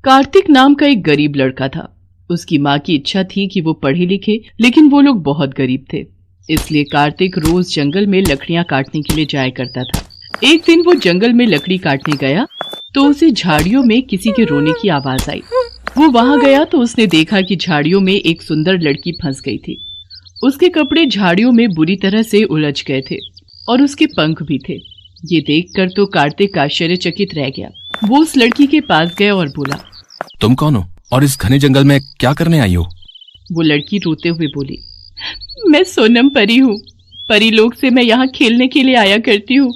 कार्तिक नाम का एक गरीब लड़का था। उसकी माँ की इच्छा थी कि वो पढ़े लिखे, लेकिन वो लोग बहुत गरीब थे। इसलिए कार्तिक रोज जंगल में लकड़ियां काटने के लिए जाया करता था। एक दिन वो जंगल में लकड़ी काटने गया तो उसे झाड़ियों में किसी के रोने की आवाज आई। वो वहां गया तो उसने देखा कि झाड़ियों में एक सुंदर लड़की फंस गई थी। उसके कपड़े झाड़ियों में बुरी तरह से उलझ गए थे और उसके पंख भी थे। ये देखकर तो कार्तिक आश्चर्यचकित रह गया। वो उस लड़की के पास गया और बोला, तुम कौन हो और इस घने जंगल में क्या करने आई हो? वो लड़की रोते हुए बोली, मैं सोनम परी हूँ। परी लोक से मैं यहाँ खेलने के लिए आया करती हूँ।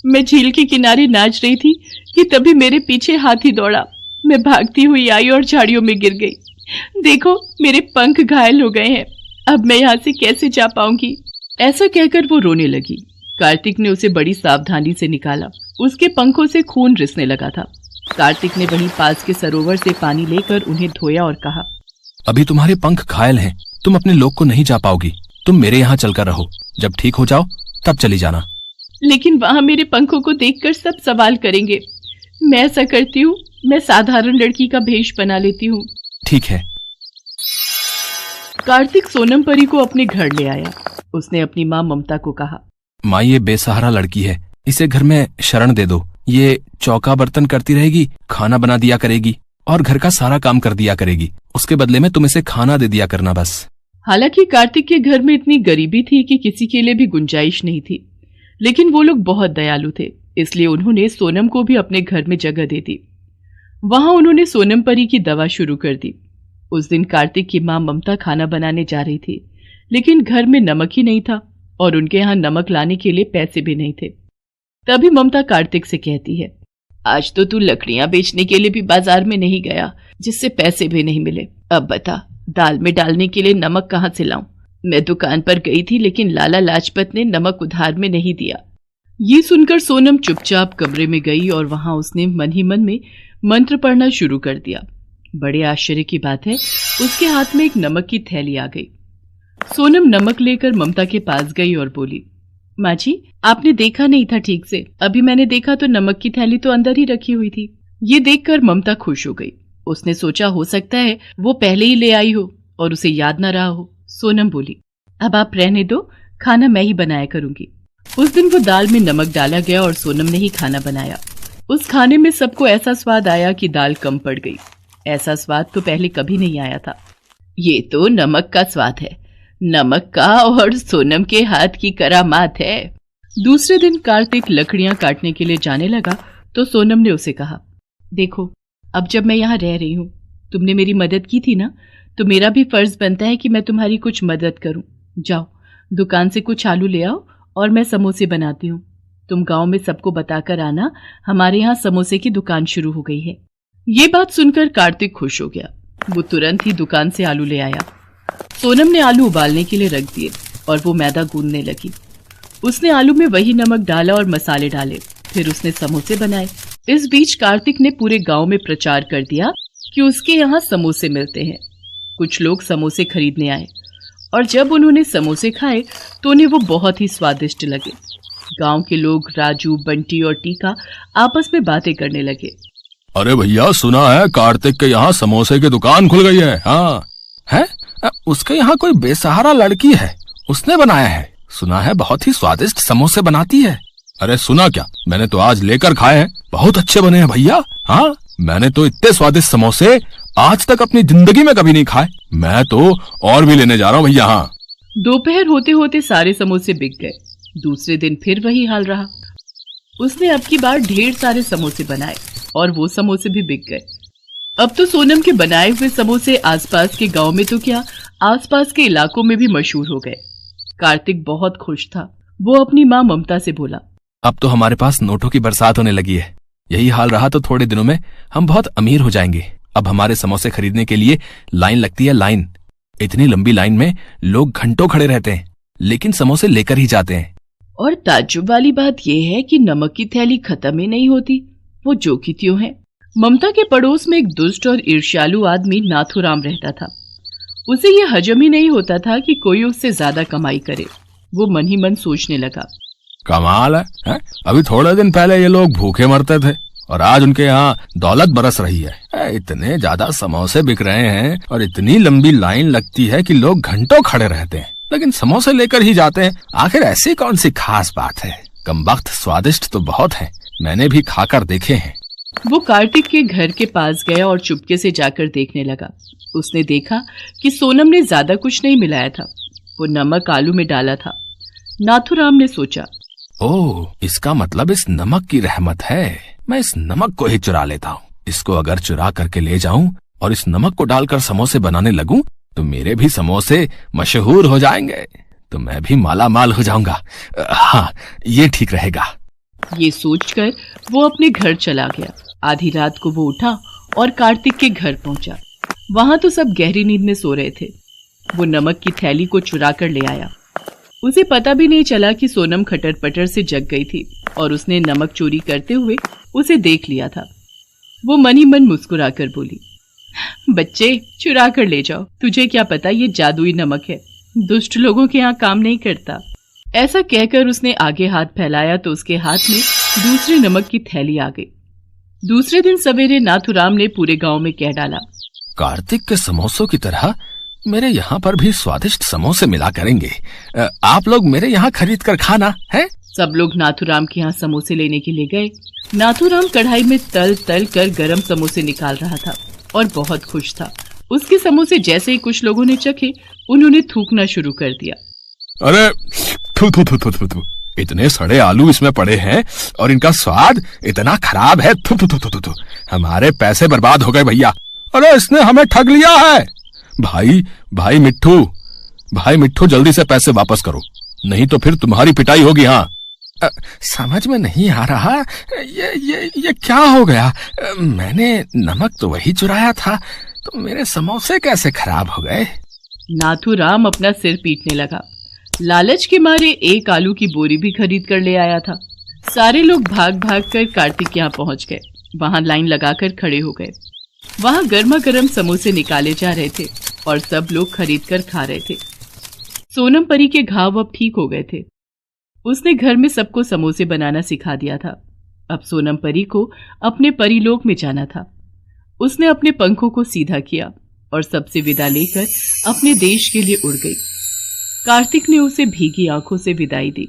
मैं झील के किनारे नाच रही थी कि तभी मेरे पीछे हाथी दौड़ा। मैं भागती हुई आई और झाड़ियों में गिर गई। देखो मेरे पंख घायल हो गए हैं। अब मैं यहाँ से कैसे जा पाऊंगी? ऐसा कहकर वो रोने लगी। कार्तिक ने उसे बड़ी सावधानी से निकाला। उसके पंखों से खून रिसने लगा था। कार्तिक ने वहीं पास के सरोवर से पानी लेकर उन्हें धोया और कहा, अभी तुम्हारे पंख घायल हैं, तुम अपने लोक को नहीं जा पाओगी। तुम मेरे यहाँ चलकर रहो, जब ठीक हो जाओ तब चली जाना। लेकिन वहां मेरे पंखों को देखकर सब सवाल करेंगे। मैं ऐसा करती हूँ, मैं साधारण लड़की का भेष बना लेती हूँ। ठीक है। कार्तिक सोनम परी को अपने घर ले आया। उसने अपनी माँ ममता को कहा, माँ ये बेसहारा लड़की है, इसे घर में शरण दे दो। ये चौका बर्तन करती रहेगी, खाना बना दिया करेगी और घर का सारा काम कर दिया करेगी। उसके बदले में तुम इसे खाना दे दिया करना बस। हालांकि कार्तिक के घर में इतनी गरीबी थी कि किसी के लिए भी गुंजाइश नहीं थी, लेकिन वो लोग बहुत दयालु थे, इसलिए उन्होंने सोनम को भी अपने घर में जगह दे दी। वहां उन्होंने सोनम परी की दवा शुरू कर दी। उस दिन कार्तिक की माँ ममता खाना बनाने जा रही थी, लेकिन घर में नमक ही नहीं था और उनके यहाँ नमक लाने के लिए पैसे भी नहीं थे। तभी ममता कार्तिक से कहती है, आज तो तू लकड़ियां बेचने के लिए भी बाजार में नहीं गया, जिससे पैसे भी नहीं मिले। अब बता, दाल में डालने के लिए नमक कहाँ से लाऊं? मैं दुकान पर गई थी, लेकिन लाला लाजपत ने नमक उधार में नहीं दिया। ये सुनकर सोनम चुपचाप कमरे में गई और वहां उसने मन ही मन में मंत्र पढ़ना शुरू कर दिया। बड़े आश्चर्य की बात है, उसके हाथ में एक नमक की थैली आ गई। सोनम नमक लेकर ममता के पास गई और बोली, माँ जी, आपने देखा नहीं था ठीक से। अभी मैंने देखा तो नमक की थैली तो अंदर ही रखी हुई थी। ये देखकर ममता खुश हो गई। उसने सोचा हो सकता है वो पहले ही ले आई हो और उसे याद न रहा हो। सोनम बोली, अब आप रहने दो, खाना मैं ही बनाया करूंगी। उस दिन वो दाल में नमक डाला गया और सोनम ने ही खाना बनाया। उस खाने में सबको ऐसा स्वाद आया कि दाल कम पड़ गई। ऐसा स्वाद तो पहले कभी नहीं आया था। ये तो नमक का स्वाद है, नमक का, और सोनम के हाथ की करामात है। दूसरे दिन कार्तिक लकड़ियां काटने के लिए जाने लगा तो सोनम ने उसे कहा, देखो, अब जब मैं यहाँ रह रही हूँ, तुमने मेरी मदद की थी ना, तो मेरा भी फर्ज बनता है कि मैं तुम्हारी कुछ मदद करूं। जाओ दुकान से कुछ आलू ले आओ और मैं समोसे बनाती हूँ। तुम गांव में सबको बताकर आना, हमारे यहाँ समोसे की दुकान शुरू हो गई है। ये बात सुनकर कार्तिक खुश हो गया। वो तुरंत ही दुकान से आलू ले आया। सोनम ने आलू उबालने के लिए रख दिए और वो मैदा गूंदने लगी। उसने आलू में वही नमक डाला और मसाले डाले। फिर उसने समोसे बनाए। इस बीच कार्तिक ने पूरे गांव में प्रचार कर दिया कि उसके यहाँ समोसे मिलते हैं। कुछ लोग समोसे खरीदने आए और जब उन्होंने समोसे खाए तो उन्हें वो बहुत ही स्वादिष्ट लगे। गांव के लोग राजू, बंटी और टीका आपस में बातें करने लगे। अरे भैया, सुना है कार्तिक के यहाँ समोसे की दुकान खुल गई है। हाँ है, उसके यहाँ कोई बेसहारा लड़की है, उसने बनाया है। सुना है बहुत ही स्वादिष्ट समोसे बनाती है। अरे सुना क्या, मैंने तो आज लेकर खाए हैं, बहुत अच्छे बने हैं भैया। हाँ, मैंने तो इतने स्वादिष्ट समोसे आज तक अपनी जिंदगी में कभी नहीं खाए। मैं तो और भी लेने जा रहा हूँ भैया। हाँ। दोपहर होते होते सारे समोसे बिक गए। दूसरे दिन फिर वही हाल रहा। उसने अब की बार ढेर सारे समोसे बनाए और वो समोसे भी बिक गए। अब तो सोनम के बनाए हुए समोसे आसपास के गांव में तो क्या, आसपास के इलाकों में भी मशहूर हो गए। कार्तिक बहुत खुश था। वो अपनी माँ ममता से बोला, अब तो हमारे पास नोटों की बरसात होने लगी है। यही हाल रहा तो थोड़े दिनों में हम बहुत अमीर हो जाएंगे। अब हमारे समोसे खरीदने के लिए लाइन लगती है, लाइन। इतनी लंबी लाइन में लोग घंटों खड़े रहते हैं, लेकिन समोसे लेकर ही जाते हैं। और ताज्जुब वाली बात यह है कि नमक की थैली खत्म ही नहीं होती, वो जो की त्यों है। ममता के पड़ोस में एक दुष्ट और ईर्ष्यालु आदमी नाथुराम रहता था। उसे यह हजम ही नहीं होता था कि कोई उससे ज्यादा कमाई करे। वो मन ही मन सोचने लगा, कमाल है? अभी थोड़े दिन पहले ये लोग भूखे मरते थे और आज उनके यहाँ दौलत बरस रही है। इतने ज्यादा समोसे बिक रहे हैं और इतनी लंबी लाइन लगती है कि लोग घंटों खड़े रहते हैं, लेकिन समोसे लेकर ही जाते हैं। आखिर ऐसी कौन सी खास बात है? कमबख्त स्वादिष्ट तो बहुत है, मैंने भी खाकर देखे हैं। वो कार्तिक के घर के पास गया और चुपके से जाकर देखने लगा। उसने देखा कि सोनम ने ज्यादा कुछ नहीं मिलाया था, वो नमक आलू में डाला था। नाथूराम ने सोचा, ओह, इसका मतलब इस नमक की रहमत है। मैं इस नमक को ही चुरा लेता हूँ। इसको अगर चुरा करके ले जाऊं और इस नमक को डालकर समोसे बनाने लगूं तो मेरे भी समोसे मशहूर हो जाएंगे, तो मैं भी माला माल हो जाऊंगा। हाँ, ये ठीक रहेगा। ये सोचकर वो अपने घर चला गया। आधी रात को वो उठा और कार्तिक के घर पहुंचा। वहां तो सब गहरी नींद में सो रहे थे। वो नमक की थैली को चुरा कर ले आया। उसे पता भी नहीं चला कि सोनम खटर पटर से जग गई थी और उसने नमक चोरी करते हुए उसे देख लिया था। वो मन ही मन मुस्कुराकर बोली, बच्चे, चुरा कर ले जाओ, तुझे क्या पता ये जादुई नमक है, दुष्ट लोगों के यहाँ काम नहीं करता। ऐसा कहकर उसने आगे हाथ फैलाया तो उसके हाथ में दूसरी नमक की थैली आ गई। दूसरे दिन सवेरे नाथूराम ने पूरे गांव में कह डाला, कार्तिक के समोसों की तरह मेरे यहाँ पर भी स्वादिष्ट समोसे मिला करेंगे। आप लोग मेरे यहाँ खरीद कर खाना है। सब लोग नाथूराम के यहाँ समोसे लेने के लिए गए। नाथूराम कढ़ाई में तल तल कर गरम समोसे निकाल रहा था और बहुत खुश था। उसके समोसे जैसे ही कुछ लोगों ने चखे, उन्होंने थूकना शुरू कर दिया। अरे थू थू थू थू थू, इतने सड़े आलू इसमें पड़े हैं और इनका स्वाद इतना खराब है। थू थू थू थू थू, हमारे पैसे बर्बाद हो गए भैया। अरे इसने हमें ठग लिया है। भाई मिट्ठू, जल्दी से पैसे वापस करो, नहीं तो फिर तुम्हारी पिटाई होगी। हाँ, समझ में नहीं आ रहा ये क्या हो गया। मैंने नमक तो वही चुराया था, तो मेरे समोसे कैसे खराब हो गए। नाथूराम अपना सिर पीटने लगा। लालच के मारे एक आलू की बोरी भी खरीद कर ले आया था। सारे लोग भाग भाग कर कार्तिक के यहाँ पहुंच गए। वहां लाइन लगाकर खड़े हो गए। वहां गर्मा गर्म समोसे निकाले जा रहे थे और सब लोग खरीद कर खा रहे थे। सोनम परी के घाव अब ठीक हो गए थे। उसने घर में सबको समोसे बनाना सिखा दिया था। अब सोनम परी को अपने परीलोक में जाना था। उसने अपने पंखों को सीधा किया और सबसे विदा लेकर अपने देश के लिए उड़ गई। कार्तिक ने उसे भीगी आंखों से विदाई दी।